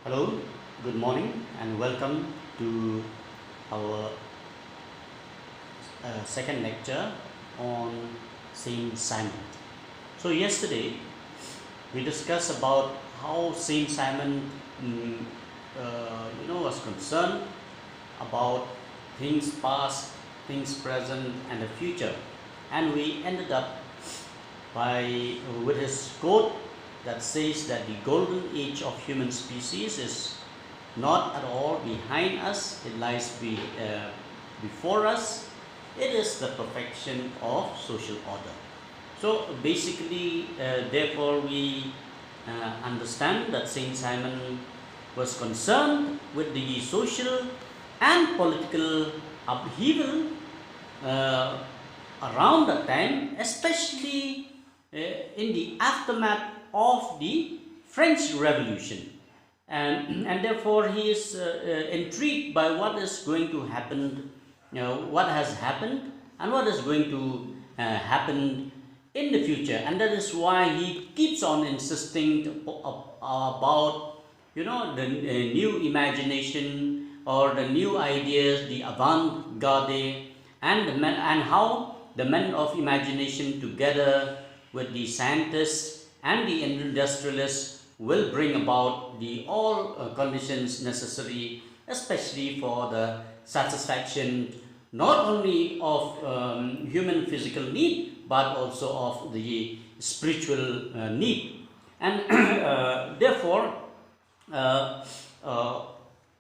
Hello, good morning, and welcome to our second lecture on Saint Simon. So, yesterday we discussed about how Saint Simon was concerned about things past, things present, and the future, and we ended up by with his quote that says that the golden age of human species is not at all behind us, it lies before us. It is the perfection of social order. So basically, therefore, we understand that Saint Simon was concerned with the social and political upheaval uh, around that time, especially in the aftermath of the French Revolution. And therefore, he is intrigued by what is going to happen, what has happened, and what is going to happen in the future. And that is why he keeps on insisting about the new imagination or the new ideas, the avant-garde, and how the men of imagination together with the scientists and the industrialists will bring about the all conditions necessary, especially for the satisfaction not only of human physical need but also of the spiritual need. And therefore, uh, uh,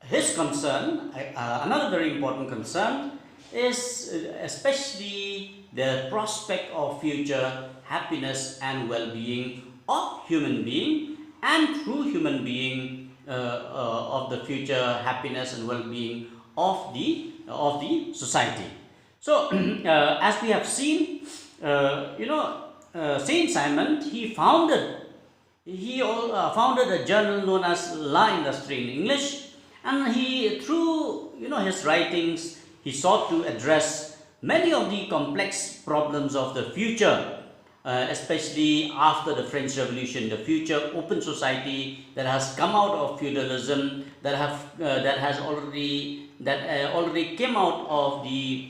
his concern, another very important concern, is especially the prospect of future happiness and well-being of human being, and through human being of the future happiness and well-being of the society. So as we have seen, Saint Simon, he founded a journal known as La Industrie in English, and he, through his writings, he sought to address many of the complex problems of the future, especially after the French Revolution, the future open society that has come out of feudalism, that already came out of the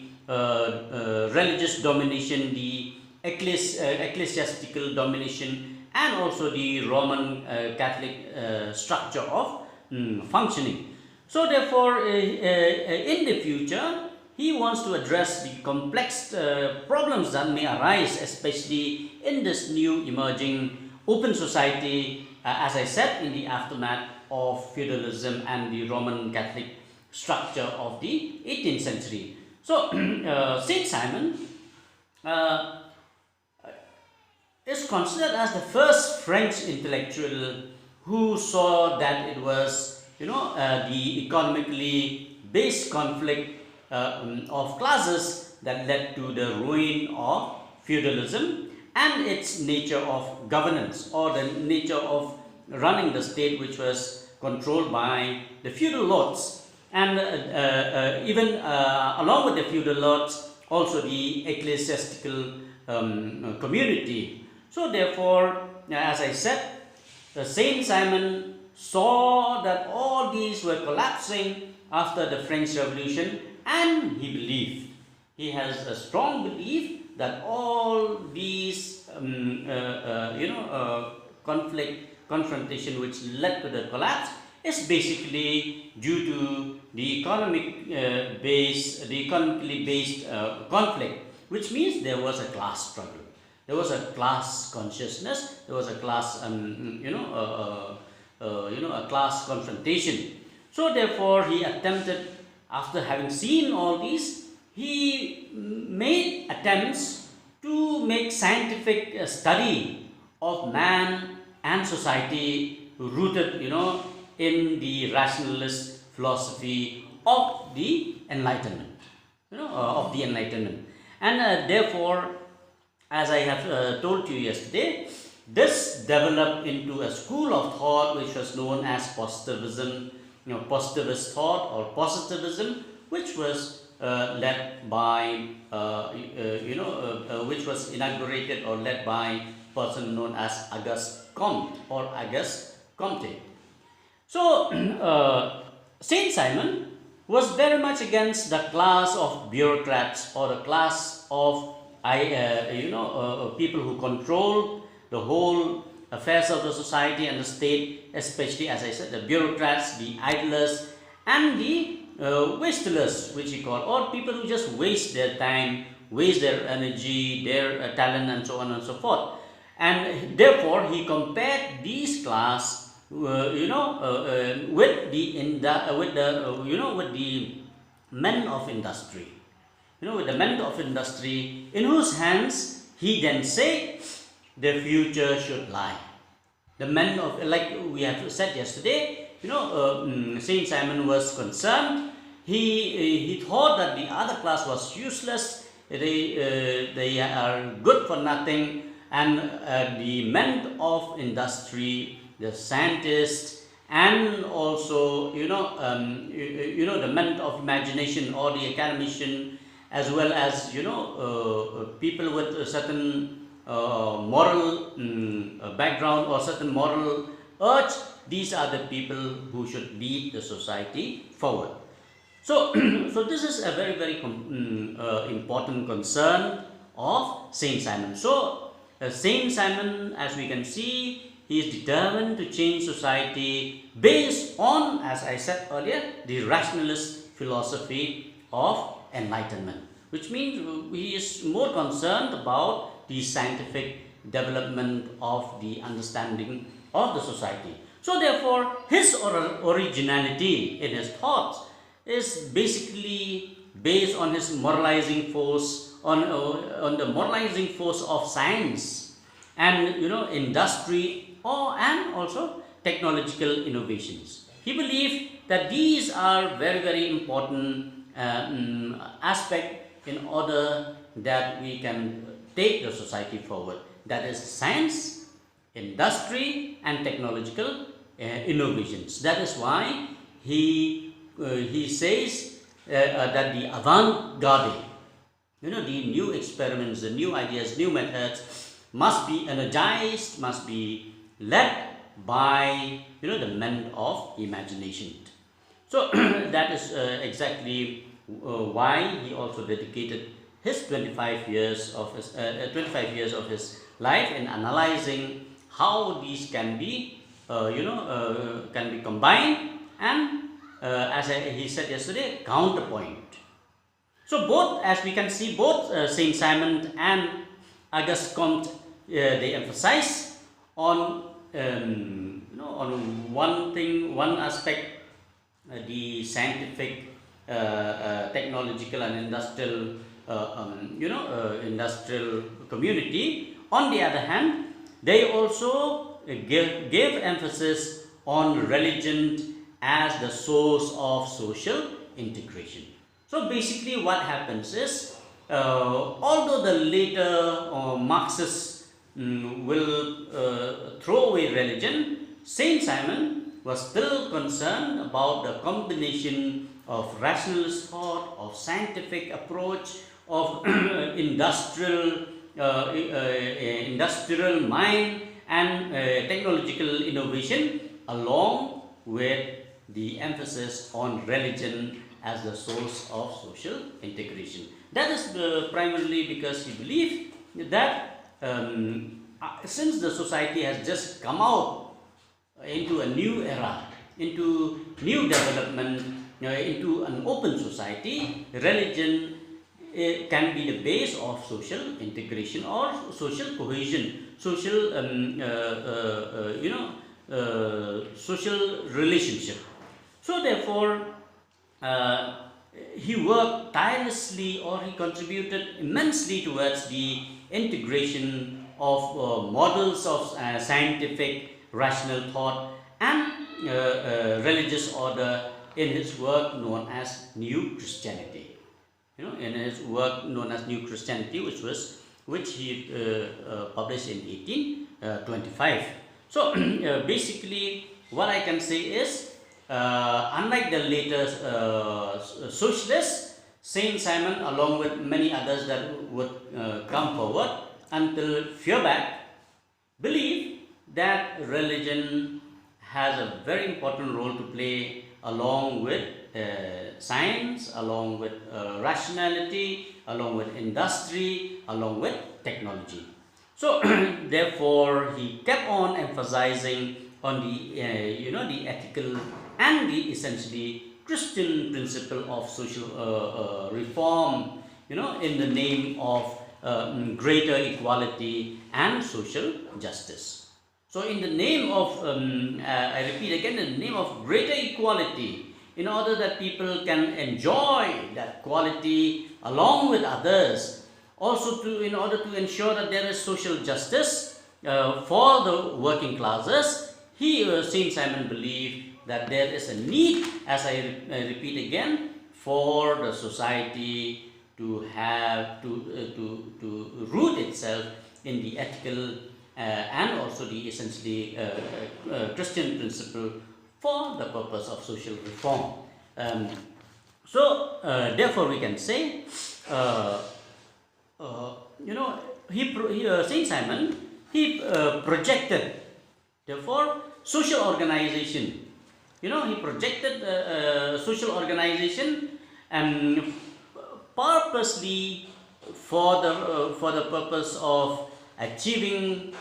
religious domination, the ecclesiastical domination, and also the Roman Catholic structure of functioning. So, therefore, in the future, he wants to address the complex problems that may arise, especially in this new emerging open society, as I said, in the aftermath of feudalism and the Roman Catholic structure of the 18th century. So, Saint Simon uh, is considered as the first French intellectual who saw that it was, the economically based conflict of classes that led to the ruin of feudalism and its nature of governance, or the nature of running the state, which was controlled by the feudal lords, and even along with the feudal lords, also the ecclesiastical community. So, therefore, as I said, Saint Simon saw that all these were collapsing after the French Revolution, and he has a strong belief that all these confrontation which led to the collapse is basically due to the economically based conflict, which means there was a class struggle, there was a class consciousness, there was a class a class confrontation. So, therefore, he attempted, after having seen all these, he made attempts to make scientific study of man and society, rooted, in the rationalist philosophy of the Enlightenment, and therefore, as I have told you yesterday, this developed into a school of thought which was known as positivism, positivist thought or positivism, which was led by, which was inaugurated or led by a person known as Auguste Comte or Auguste Comte. So, Saint Simon was very much against the class of bureaucrats or the class of people who control the whole affairs of the society and the state, especially as I said, the bureaucrats, the idlers, and the wastelers, which he called, or people who just waste their time, waste their energy, their talent, and so on and so forth. And therefore, he compared these class, with the with the men of industry, with the men of industry in whose hands he then said the future should lie. The men of, like we have said yesterday, Saint Simon was concerned. He thought that the other class was useless. They are good for nothing, and the men of industry, the scientists, and also the men of imagination or the academician, as well as people with a certain moral background or certain moral urge. These are the people who should lead the society forward. So, so this is a very, very important concern of Saint Simon. So, Saint Simon, as we can see, he is determined to change society based on, as I said earlier, the rationalist philosophy of enlightenment, which means he is more concerned about the scientific development of the understanding of the society. So, therefore, his originality in his thoughts is basically based on his moralizing force, on the moralizing force of science and industry, and also technological innovations. He believed that these are very, very important aspect in order that we can take the society forward. That is science, industry, and technological innovations. That is why he says that the avant-garde, the new experiments, the new ideas, new methods must be energized, must be led by the men of imagination. So that is exactly why he also dedicated his 25 years of his life in analyzing how these can be combined and as he said yesterday, counterpoint. So both, as we can see, both Saint Simon and Auguste Comte, they emphasize on on one aspect, the scientific, technological, and industrial industrial community. On the other hand, they also give emphasis on religion as the source of social integration. So basically what happens is, although the later Marxists will throw away religion, Saint Simon was still concerned about the combination of rationalist thought, of scientific approach, of industrial mind, and technological innovation, along with the emphasis on religion as the source of social integration. That is primarily because he believed that since the society has just come out into a new era, into new development, into an open society, religion can be the base of social integration or social cohesion, social social relationship. So therefore, he worked tirelessly, or he contributed immensely towards the integration of models of scientific rational thought and religious order in his work known as New Christianity. In his work known as New Christianity, which he published in 1825. So basically, what I can say is, unlike the later socialists, Saint Simon, along with many others that would come forward until Feuerbach, believed that religion has a very important role to play along with science, along with rationality, along with industry, along with technology. So, therefore, he kept on emphasizing on the the ethical and the essentially Christian principle of social reform, in the name of greater equality and social justice. So, in the name of, I repeat again, in the name of greater equality, in order that people can enjoy that quality along with others, also in order to ensure that there is social justice for the working classes, Saint Simon believed that there is a need, as I repeat again, for the society to have to root itself in the ethical and also the essentially Christian principle for the purpose of social reform. Therefore, we can say, uh, uh, you know, Saint Simon, he projected, therefore, social organization. He projected social organization and purposely for the purpose of achieving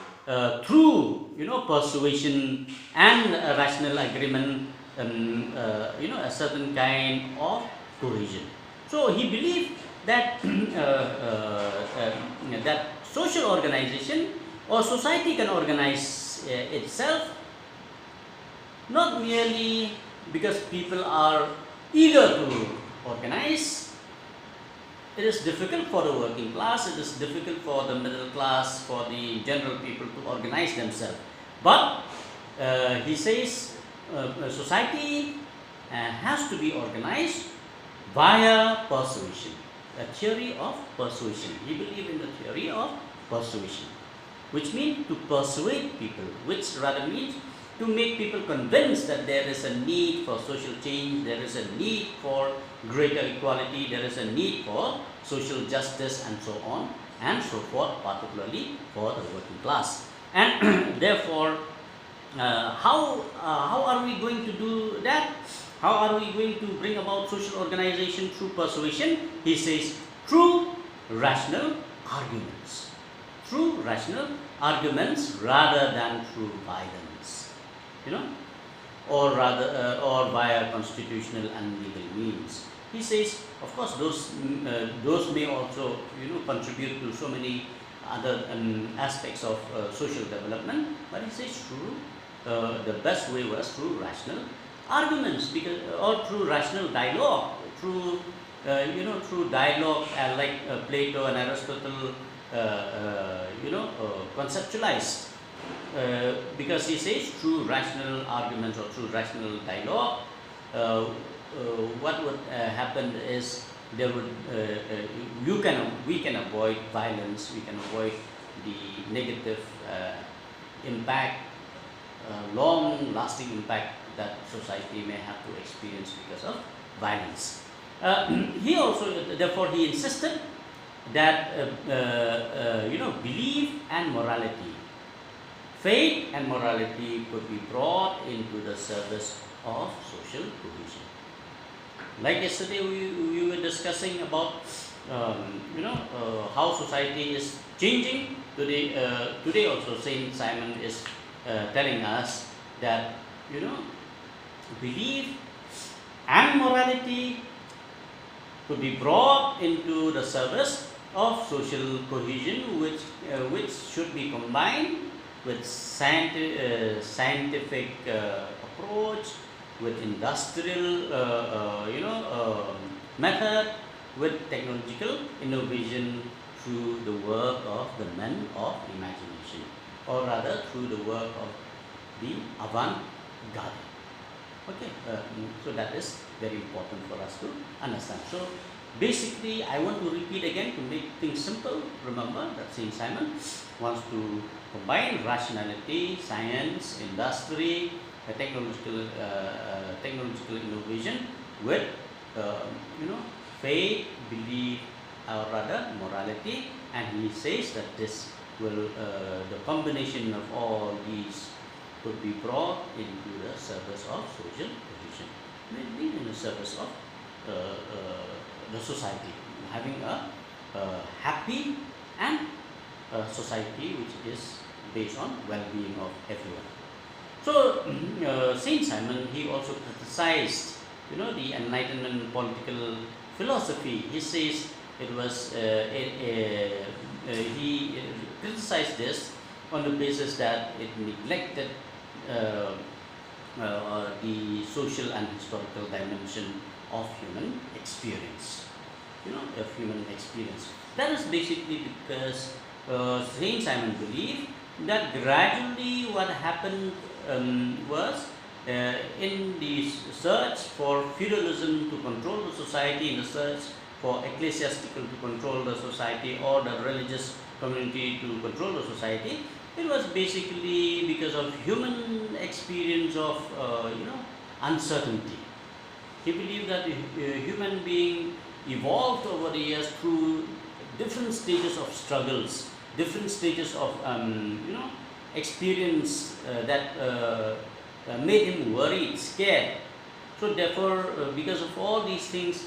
through persuasion and rational agreement, a certain kind of cohesion. So he believed that that social organization or society can organize itself not merely because people are eager to organize. It is difficult for the working class, it is difficult for the middle class, for the general people to organize themselves. But he says society has to be organized via persuasion, a theory of persuasion. He believed in the theory of persuasion, which means to persuade people, which rather means to make people convinced that there is a need for social change, there is a need for greater equality, there is a need for social justice, and so on and so forth, particularly for the working class. And therefore, how are we going to do that? How are we going to bring about social organization through persuasion? He says, through rational arguments. Through rational arguments rather than through violence. Or rather, or via constitutional and legal means. He says, of course, those may also contribute to so many other aspects of social development, but he says the best way was through rational arguments, or through rational dialogue, through through dialogue, like Plato and Aristotle conceptualized. Because he says through rational arguments or through rational dialogue, what would happen is there would we can avoid violence, we can avoid the negative impact, long-lasting impact that society may have to experience because of violence. He also, therefore, he insisted that belief and morality, faith and morality could be brought into the service of social cohesion. Like yesterday, we were discussing about how society is changing. Today also Saint Simon is telling us that belief and morality could be brought into the service of social cohesion, which should be combined with scientific approach, with industrial method, with technological innovation through the work of the men of imagination, or rather through the work of the avant-garde. Okay, so that is very important for us to understand. So basically, I want to repeat again to make things simple. Remember that Saint Simon wants to combine rationality, science, industry, technological innovation with faith, belief, or rather morality, and he says that this will the combination of all these could be brought into the service of social cohesion, mainly in the service of the society, having a happy and a society which is based on well-being of everyone. So Saint Simon, he also criticized, the Enlightenment political philosophy. He says it was he criticized this on the basis that it neglected uh, the social and historical dimension of human experience. Of human experience. That is basically because Saint Simon believed that gradually what happened was in the search for feudalism to control the society, in the search for ecclesiastical to control the society, or the religious community to control the society, it was basically because of human experience of uncertainty. He believed that human being evolved over the years through different stages of struggles, different stages of experience that made him worried, scared. So therefore, because of all these things,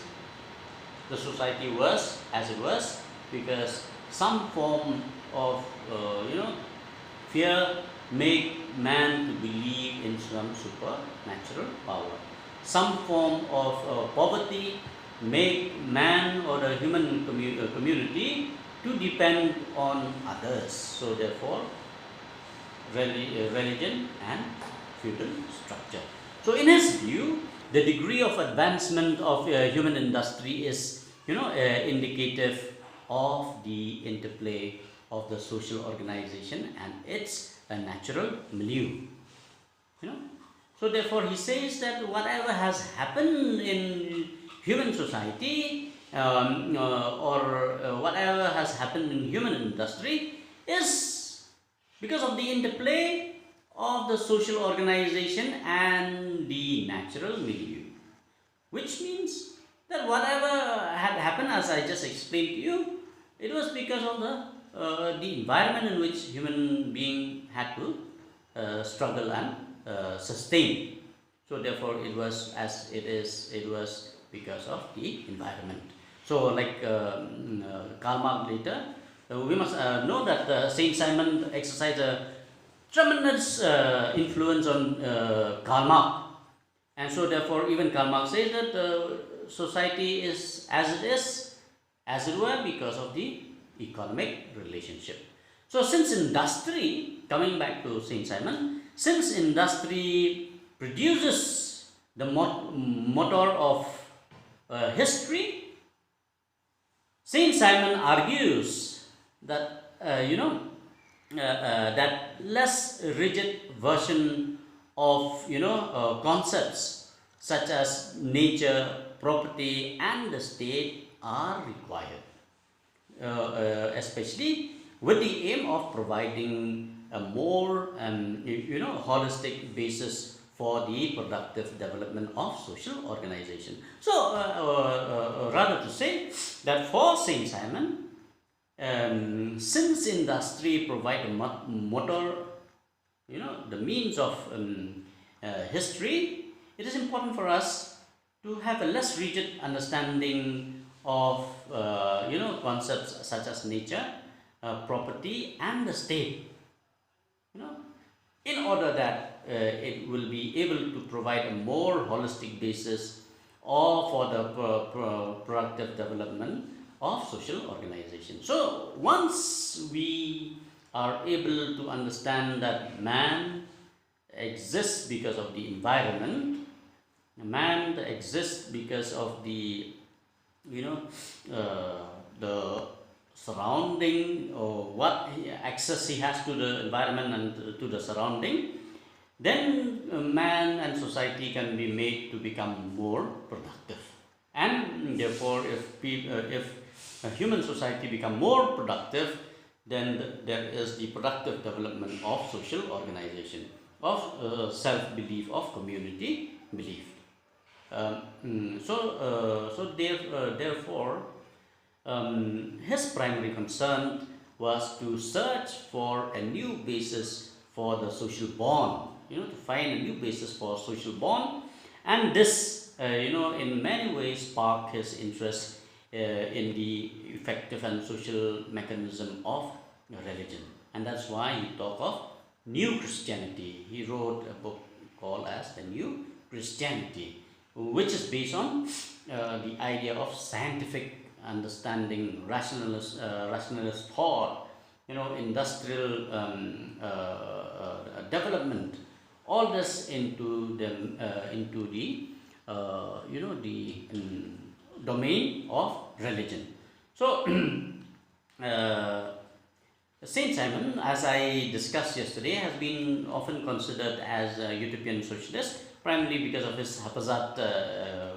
the society was as it was, because some form of fear made man to believe in some supernatural power. Some form of poverty make man or the human community to depend on others. So therefore, religion and feudal structure. So in his view, the degree of advancement of human industry is, indicative of the interplay of the social organization and its natural milieu. You know, so therefore he says that whatever has happened in human society, or whatever has happened in human industry is because of the interplay of the social organization and the natural milieu, which means that whatever had happened, as I just explained to you, it was because of the environment in which human being had to struggle and sustain. So therefore, it was as it is. It was because of the environment. So, like Karl Marx later, we must know that Saint Simon exercised a tremendous influence on Karl Marx, and so therefore, even Karl Marx says that society is as it is, as it were, because of the economic relationship. So, since industry, coming back to Saint Simon, since industry produces the motor of history, Saint Simon argues that that less rigid version of concepts such as nature, property, and the state are required, especially with the aim of providing a more holistic basis for the productive development of social organization. So, rather to say that for Saint Simon, since industry provide a motor, the means of history, it is important for us to have a less rigid understanding of concepts such as nature, property, and the state. In order that it will be able to provide a more holistic basis or for the productive development of social organization. So once we are able to understand that man exists because of the environment, man exists because of the the surrounding, or what access he has to the environment and to the surrounding, then man and society can be made to become more productive. And therefore, if a human society become more productive, then there is the productive development of social organization, of self-belief, of community belief. Therefore, his primary concern was to search for a new basis for the social bond, to find a new basis for social bond, and this in many ways sparked his interest in the effective and social mechanism of religion, and that's why he talked of New Christianity. He wrote a book called as the New Christianity, which is based on the idea of scientific understanding, rationalist thought, industrial development, all this into the domain of religion. So uh, Saint Simon, as I discussed yesterday, has been often considered as a utopian socialist, primarily because of his haphazard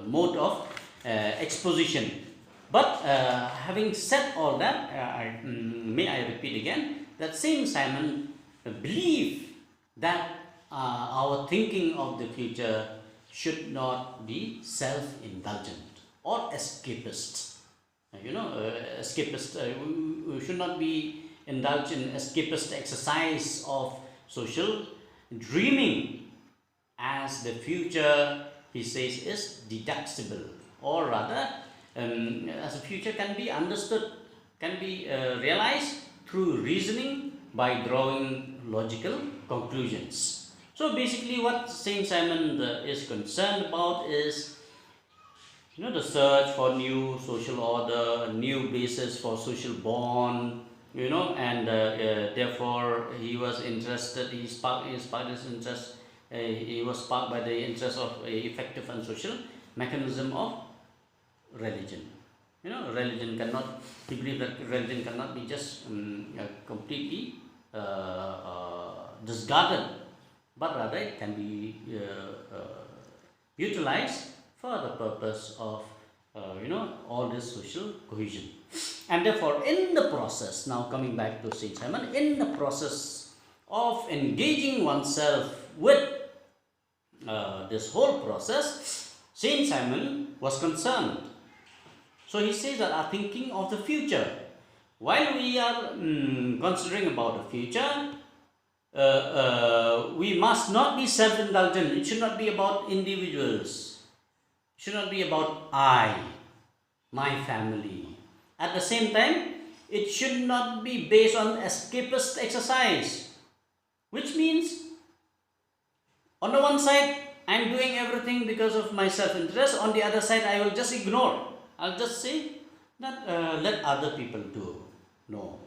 mode of exposition. But having said all that, may I repeat again that Saint Simon believed that our thinking of the future should not be self-indulgent or escapist. Escapist. We should not be indulged in escapist exercise of social dreaming, as the future, he says, is deducible, or rather, as a future can be understood, can be realized through reasoning by drawing logical conclusions. So basically, what Saint Simon is concerned about is the search for new social order, new basis for social bond, and therefore he was interested. He sparked his interest. He was sparked by the interest of effective and social mechanism of religion. Religion cannot. He believed that religion cannot be just completely discarded, but rather it can be utilized for the purpose of all this social cohesion. And therefore, in the process, now coming back to Saint Simon, in the process of engaging oneself with this whole process, Saint Simon was concerned. So he says that our thinking of the future, while we are considering about the future, we must not be self-indulgent. It should not be about individuals. It should not be about I, my family. At the same time, it should not be based on escapist exercise, which means on the one side, I am doing everything because of my self-interest. On the other side, I will just ignore. I'll just say that let other people do. No.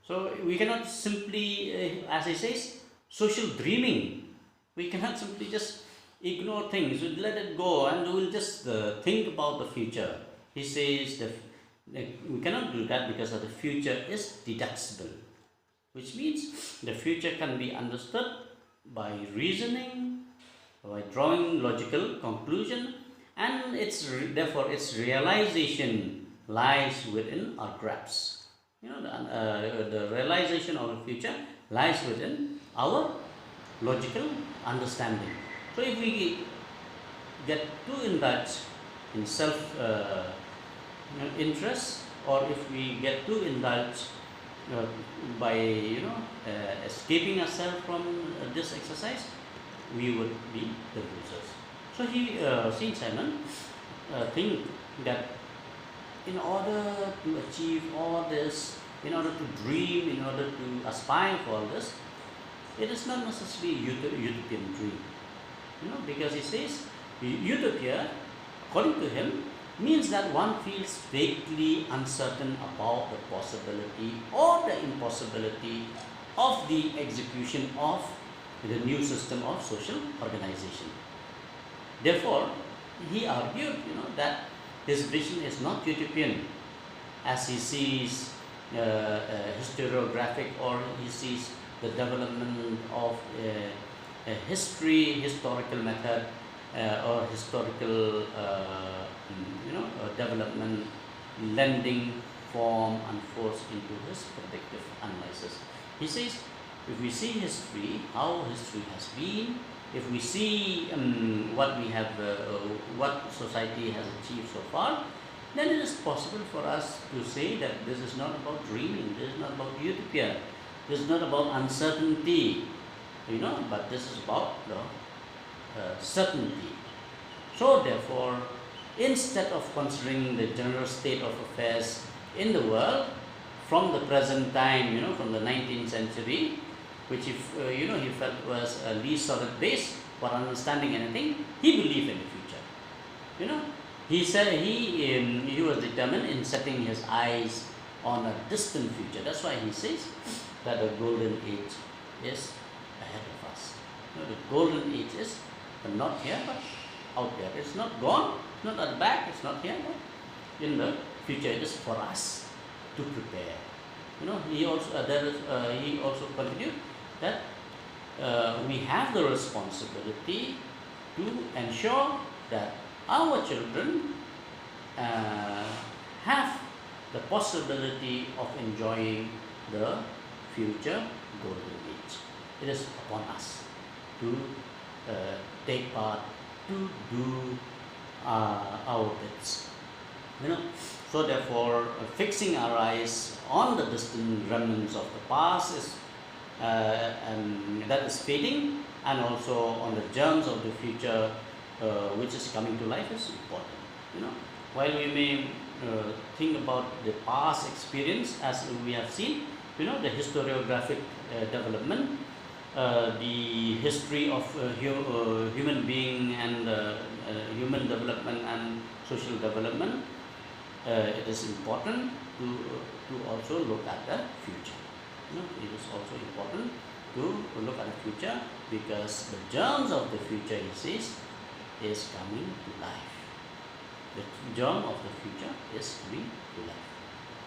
So we cannot simply, as he says, social dreaming. We cannot simply just ignore things. We'll let it go and we'll just think about the future. He says that we cannot do that because the future is deducible, which means the future can be understood by reasoning, by drawing logical conclusion, and therefore its realization lies within our grasp. The realization of the future lies within our logical understanding. So if we get too indulged in self interest, or if we get too indulged by escaping ourselves from this exercise, we would be the losers. So Saint Simon think that in order to achieve all this, in order to dream, in order to aspire for all this, it is not necessarily a utopian dream. Because he says utopia, according to him, means that one feels vaguely uncertain about the possibility or the impossibility of the execution of the new system of social organization. Therefore, he argued, that his vision is not utopian, as he sees historiographic, or he sees the development of historical method, or historical development, lending form and force into his predictive analysis. He says, if we see history, how history has been, if we see what we have, what society has achieved so far, then it is possible for us to say that this is not about dreaming, this is not about utopia, this is not about uncertainty, but this is about the certainty. So therefore, instead of considering the general state of affairs in the world from the present time, from the 19th century, which he felt was a least solid base for understanding anything, he believed in the future. He said he was determined in setting his eyes on a distant future. That's why he says that the golden age is ahead of us. The golden age is not here but out there. It's not gone, it's not at the back, it's not here, but in the future it is for us to prepare. He also continued that we have the responsibility to ensure that our children have the possibility of enjoying the future golden age. It is upon us to take part, to do our bits. So therefore, fixing our eyes on the distant remnants of the past is and that is fading, and also on the germs of the future which is coming to life is important. While we may think about the past experience, as we have seen, the historiographic development, the history of human being and human development and social development, it is important to also look at the future. It is also important to look at the future, because the germs of the future, he says, is coming to life. The germ of the future is coming to life,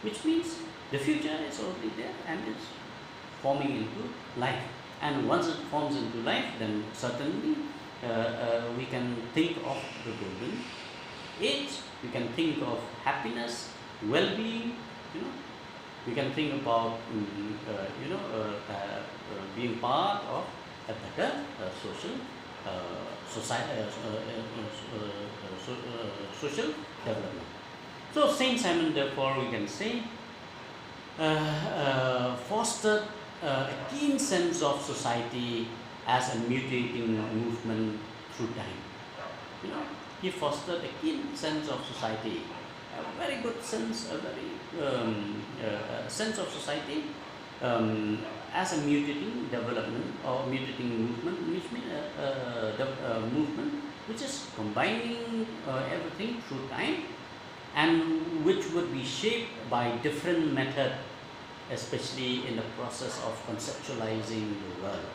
which means the future is already there and is forming into life. And once it forms into life, then certainly we can think of the golden age. We can think of happiness, well-being. We can think about being part of a better social social development. So Saint Simon, therefore, we can say, fostered a keen sense of society as a mutating movement through time. He fostered a keen sense of society, a very good sense, a very sense of society as a mutating development or mutating movement, which means a movement which is combining everything through time, and which would be shaped by different methods, especially in the process of conceptualizing the world.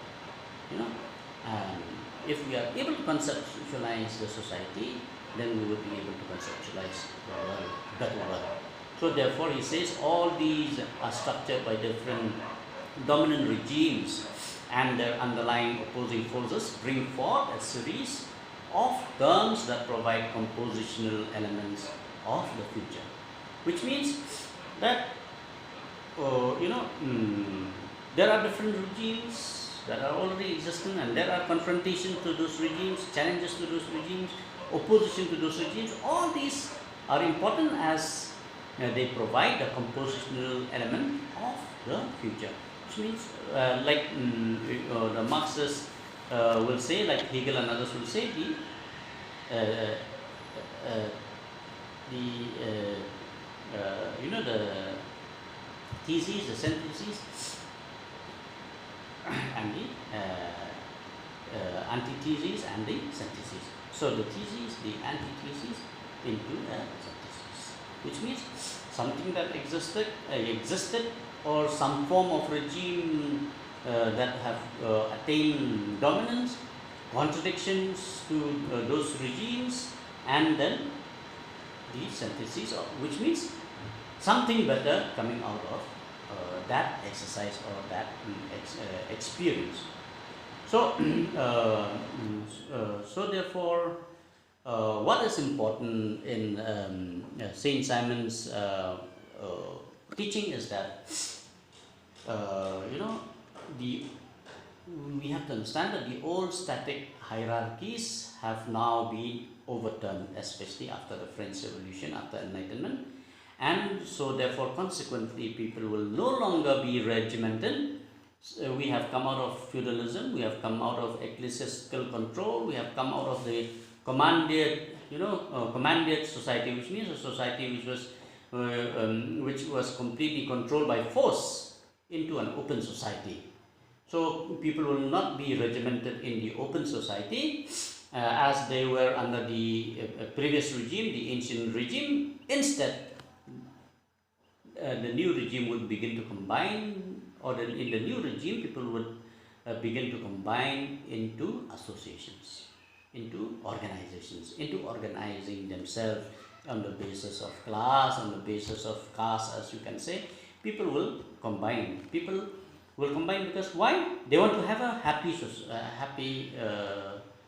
And if we are able to conceptualize the society, then we would be able to conceptualize the world, better world. So therefore, he says all these are structured by different dominant regimes, and their underlying opposing forces bring forth a series of terms that provide compositional elements of the future, which means that there are different regimes that are already existing, and there are confrontations to those regimes, challenges to those regimes, opposition to those regimes. All these are important as they provide the compositional element of the future, which means the Marxists will say, like Hegel and others will say, the theses, the syntheses, and the antitheses and the syntheses. So the theses, the antitheses into the syntheses, which means something that existed, or some form of regime that have attained dominance, contradictions to those regimes, and then the synthesis, which means something better coming out of that exercise or that experience. So, so therefore, what is important in Saint Simon's teaching is that we have to understand that the old static hierarchies have now been overturned, especially after the French Revolution, after Enlightenment, and so therefore consequently people will no longer be regimented We have come out of feudalism, we have come out of ecclesiastical control, we have come out of the commanded society, which means a society which was completely controlled by force, into an open society. So people will not be regimented in the open society as they were under the previous regime, the ancient regime. Instead, the new regime would begin to combine, or in the new regime, people would begin to combine into associations, into organizations, into organizing themselves on the basis of class, on the basis of caste, as you can say. People will combine. People will combine because why? They want to have a happy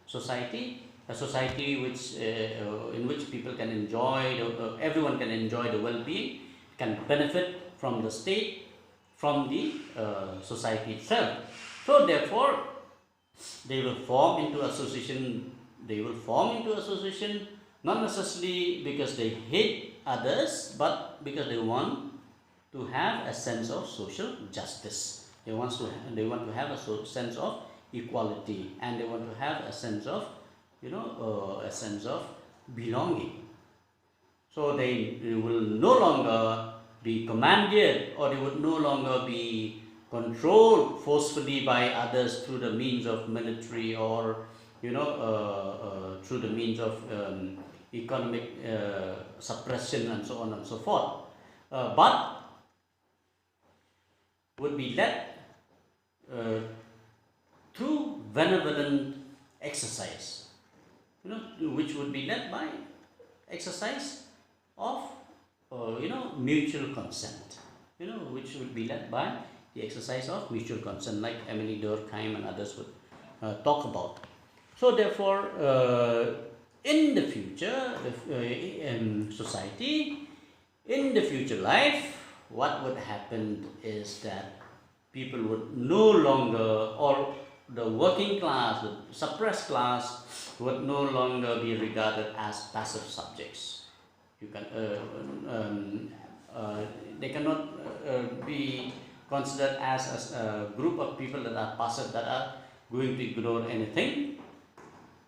society, a society which in which people can enjoy, everyone can enjoy the well-being, can benefit from the state, from the society itself. So therefore, they will form into association. They will form into association not necessarily because they hate others, but because they want to have a sense of social justice. They want to have a sense of equality, and they want to have a sense of a sense of belonging. So they will no longer be commanded, or they would no longer be controlled forcefully by others through the means of military, or through the means of economic suppression, and so on and so forth, but would be led through benevolent exercise, which would be led by exercise of mutual consent, which would be led by the exercise of mutual consent, like Emily Durkheim and others would talk about. So therefore, in the future society, in the future life, what would happen is that people would no longer, or the working class, the suppressed class, would no longer be regarded as passive subjects. They cannot be considered as a group of people that are passive, that are going to ignore anything,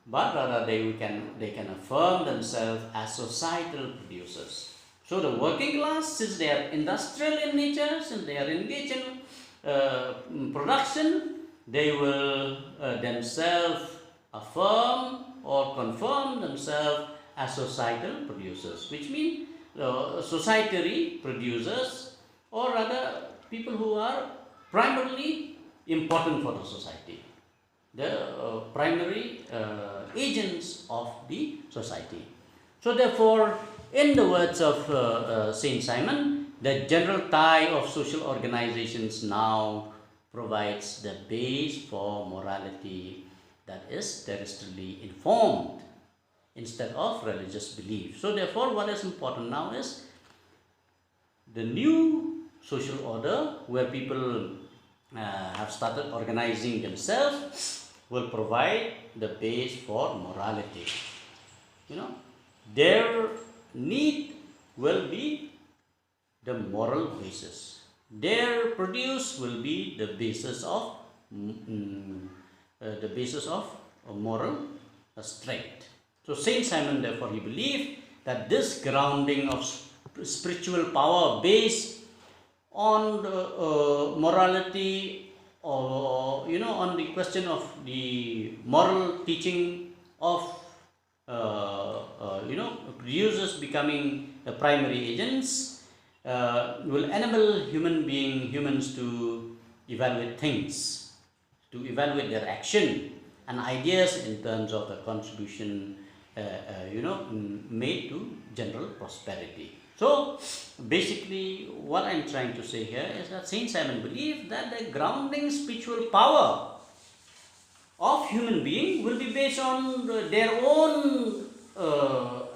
but rather they can affirm themselves as societal producers. So the working class, since they are industrial in nature, since they are engaged in production, they will themselves affirm or confirm themselves as societal producers, which means societary producers, or rather people who are primarily important for the society, the primary agents of the society. So therefore, in the words of Saint Simon, the general tie of social organizations now provides the base for morality that is terrestrially informed instead of religious belief. So therefore, what is important now is the new social order, where people have started organizing themselves, will provide the base for morality. Their need will be the moral basis. Their produce will be the basis of moral strength. So Saint Simon, therefore, he believed that this grounding of spiritual power based on the, morality, or on the question of the moral teaching of producers becoming the primary agents, will enable humans to evaluate things, to evaluate their action and ideas in terms of the contribution made to general prosperity. So basically, what I'm trying to say here is that Saint Simon believed that the grounding spiritual power of human being will be based on their own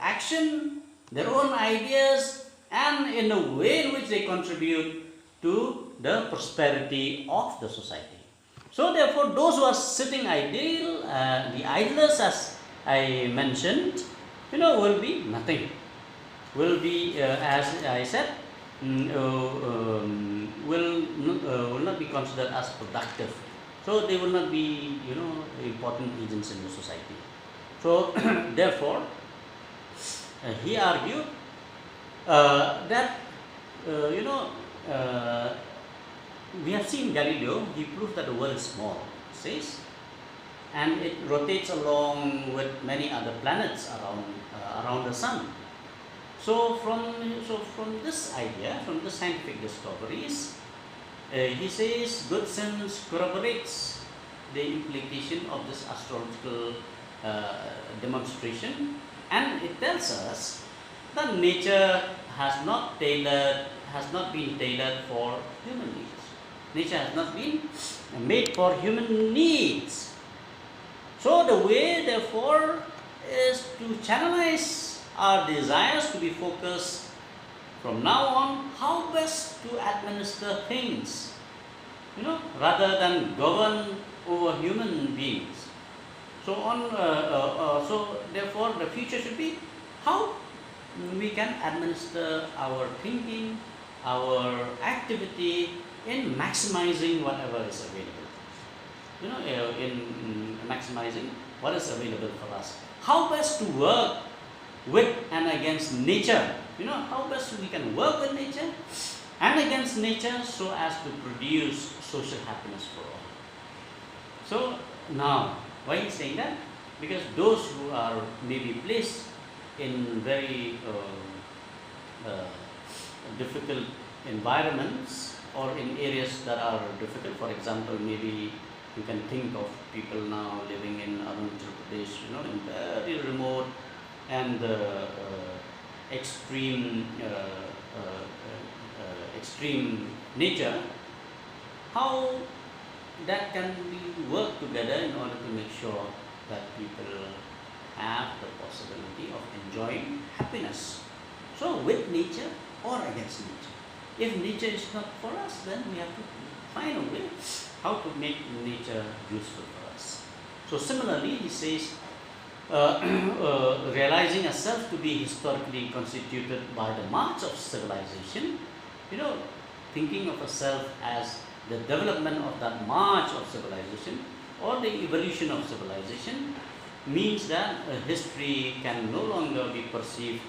action, their own ideas, and in the way in which they contribute to the prosperity of the society. So therefore, those who are sitting idle, the idlers, as I mentioned, will be nothing. Will be, as I said, will not be considered as productive. So they will not be, important agents in the society. So therefore, he argued that you know we have seen Galileo. He proved that the world is small. Says, and it rotates along with many other planets around the sun. So from this idea, from the scientific discoveries, he says good sense corroborates the implication of this astrological demonstration, and it tells us that nature has not been tailored for human needs. Nature has not been made for human needs. So the way, therefore, is to channelize our desires to be focused from now on how best to administer things, rather than govern over human beings. So therefore, the future should be how we can administer our thinking, our activity in maximizing whatever is available. In maximizing what is available for us. How best to work with and against nature. How best we can work with nature and against nature so as to produce social happiness for all. So now, why is saying that? Because those who are maybe placed in very difficult environments or in areas that are difficult, for example, maybe you can think of people now living in Arunachal Pradesh, in very remote and extreme extreme nature. How that can be worked together in order to make sure that people have the possibility of enjoying happiness. So with nature or against nature. If nature is not for us, then we have to find a way how to make nature useful for us. So similarly, he says, realizing a self to be historically constituted by the march of civilization, thinking of a self as the development of that march of civilization or the evolution of civilization means that history can no longer be perceived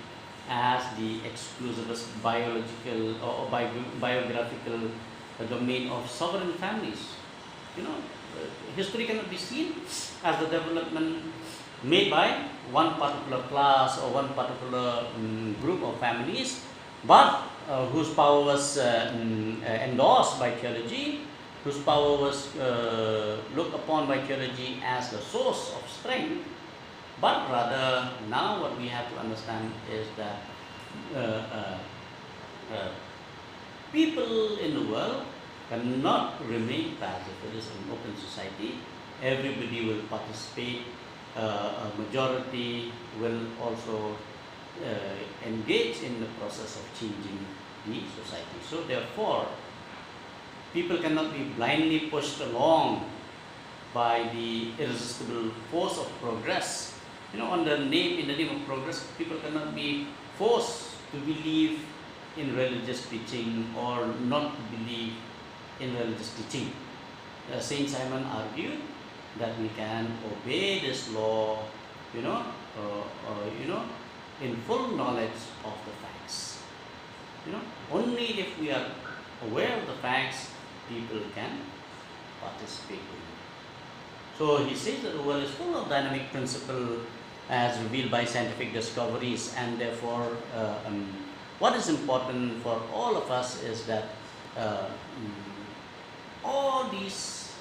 as the exclusivist biological or biographical domain of sovereign families. History cannot be seen as the development made by one particular class or one particular group of families, but whose power was endorsed by theology, whose power was looked upon by theology as the source of strength, but rather now what we have to understand is that people in the world cannot remain passive. It is an open society. Everybody will participate. A majority will also engage in the process of changing the society. So therefore, people cannot be blindly pushed along by the irresistible force of progress. In the name of progress, people cannot be forced to believe in religious teaching or not to believe in religious teaching. Saint Simon argued that we can obey this law, in full knowledge of the facts. Only if we are aware of the facts, people can participate in it. So he says that the world is full of dynamic principle as revealed by scientific discoveries, and therefore what is important for all of us is that all these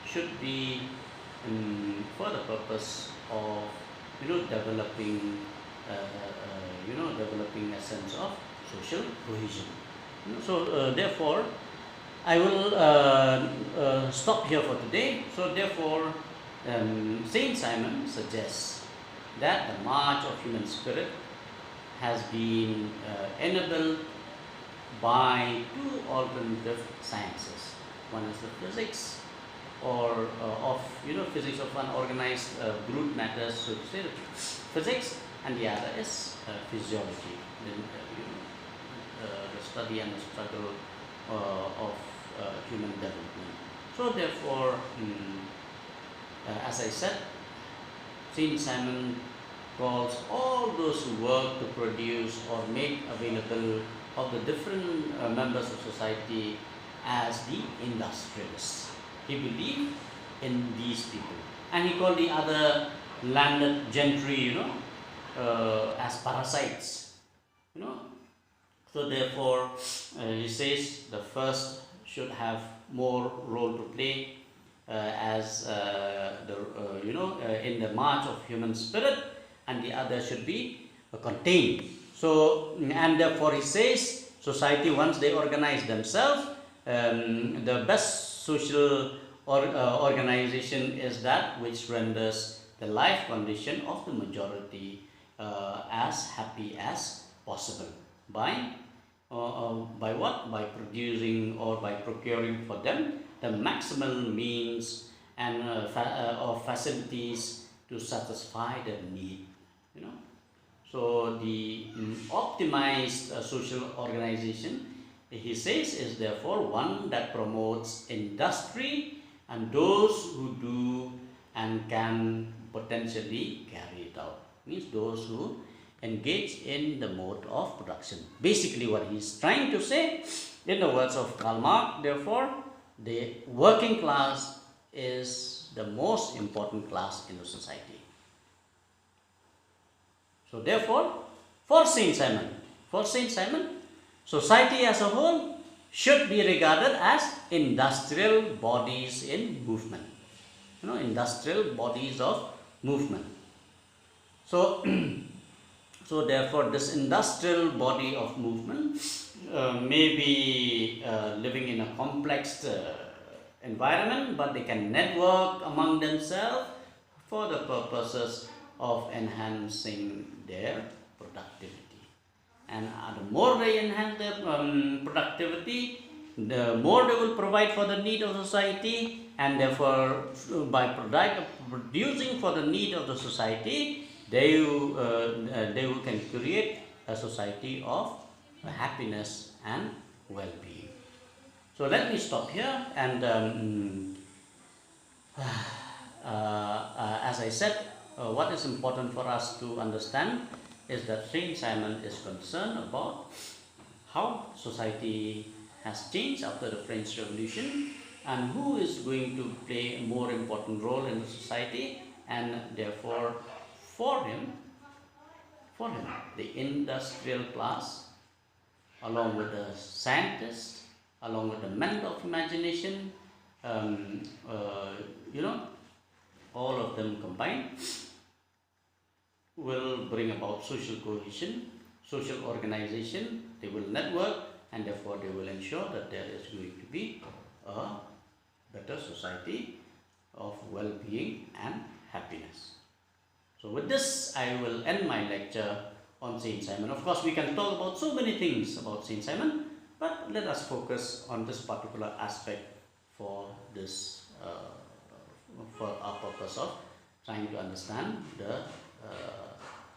should be for the purpose of developing developing a sense of social cohesion. So therefore I will stop here for today. So therefore Saint Simon suggests that the march of human spirit has been enabled by two alternative sciences. One is the physics or of physics of unorganized brute matters, so to say, physics, and the other is physiology, the study and the struggle of human development. So therefore, as I said, Saint Simon calls all those who work to produce or make available of the different members of society as the industrialists. He believed in these people, and he called the other landed gentry, as parasites, you know. So therefore, he says the first should have more role to play as in the march of human spirit, and the other should be contained. So, and therefore he says society, once they organize themselves, the best social organization is that which renders the life condition of the majority as happy as possible by what? By producing or by procuring for them the maximal means and of facilities to satisfy their need. So the optimized social organization, he says, is therefore one that promotes industry and those who do and can potentially carry it out. Means those who engage in the mode of production. Basically what he is trying to say, in the words of Karl Marx, therefore the working class is the most important class in the society. So therefore, for Saint Simon, society as a whole should be regarded as industrial bodies in movement. Industrial bodies of movement. So, so therefore, this industrial body of movement may be living in a complex environment, but they can network among themselves for the purposes of enhancing their productivity. And the more they enhance their productivity, the more they will provide for the need of society, and therefore by producing for the need of the society, they can create a society of happiness and well-being. So let me stop here, and as I said, what is important for us to understand is that Saint Simon is concerned about how society has changed after the French Revolution and who is going to play a more important role in the society, and therefore for him the industrial class, along with the scientists, along with the men of imagination, all of them combined will bring about social cohesion, social organization. They will network, and therefore they will ensure that there is going to be a better society of well-being and happiness. So with this, I will end my lecture on Saint Simon. Of course, we can talk about so many things about Saint Simon, but let us focus on this particular aspect for this for our purpose of trying to understand the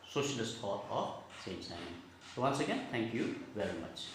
socialist thought of Saint Simon. So once again, thank you very much.